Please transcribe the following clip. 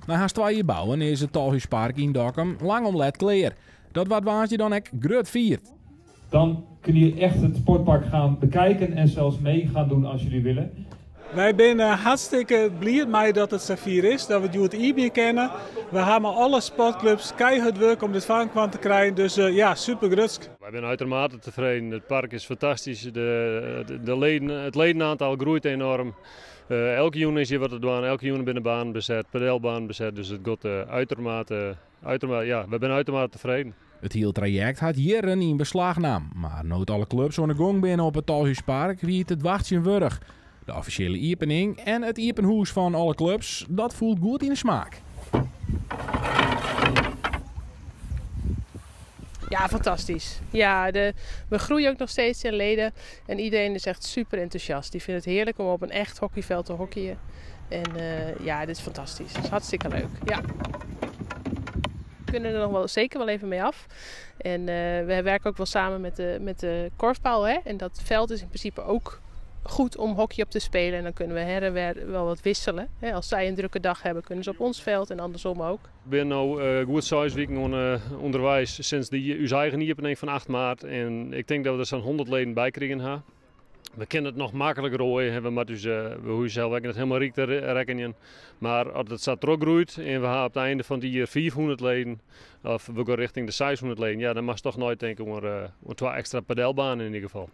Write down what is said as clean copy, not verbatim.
Na haast 2 jaar bouwen is het Tolhuispark in Dokkum lang om let klaar. Dat wat waans je dan ook grut viert. Dan kun je echt het sportpark gaan bekijken en zelfs mee gaan doen als jullie willen. Wij zijn hartstikke blij mee dat het Saphir is, dat we het IB kennen. We hebben alle sportclubs keihard werk om dit van te krijgen, dus ja, super grutsk. Wij zijn uitermate tevreden. Het park is fantastisch. Het ledenaantal groeit enorm. Elke jongen is hier wat te doen, elke jongen binnen baan bezet, padelbaan bezet, dus het gaat uitermate, ja, we zijn uitermate tevreden. Het hele traject had jaren in beslagname, maar nooit alle clubs aan de gang binnen op het Tolhuispark wie het wachtje wurg. De officiële opening en het openhoes van alle clubs, dat voelt goed in de smaak. Ja, fantastisch. Ja, we groeien ook nog steeds in leden en iedereen is echt super enthousiast. Die vindt het heerlijk om op een echt hockeyveld te hockeyen. En ja, dit is fantastisch. Het is hartstikke leuk. Ja. We kunnen er nog wel zeker wel even mee af. En we werken ook wel samen met de korfbal. Hè? En dat veld is in principe ook goed om hockey op te spelen. En dan kunnen we her en weer wel wat wisselen. Hè? Als zij een drukke dag hebben, kunnen ze op ons veld en andersom ook. Ik ben nu goed 6 weken onderwijs sinds uw eigen opening van 8 maart. En ik denk dat we er zo'n 100 leden bij krijgen gaan. We kunnen het nog makkelijker rooien, maar dus, we hoeven zelf het helemaal riek te rekenen. Maar als het staat teruggroeit en we hebben op het einde van die jaar 400 leden, of we gaan richting de 600 leden, ja, dan mag je toch nooit denken om 2 extra padelbanen in ieder geval.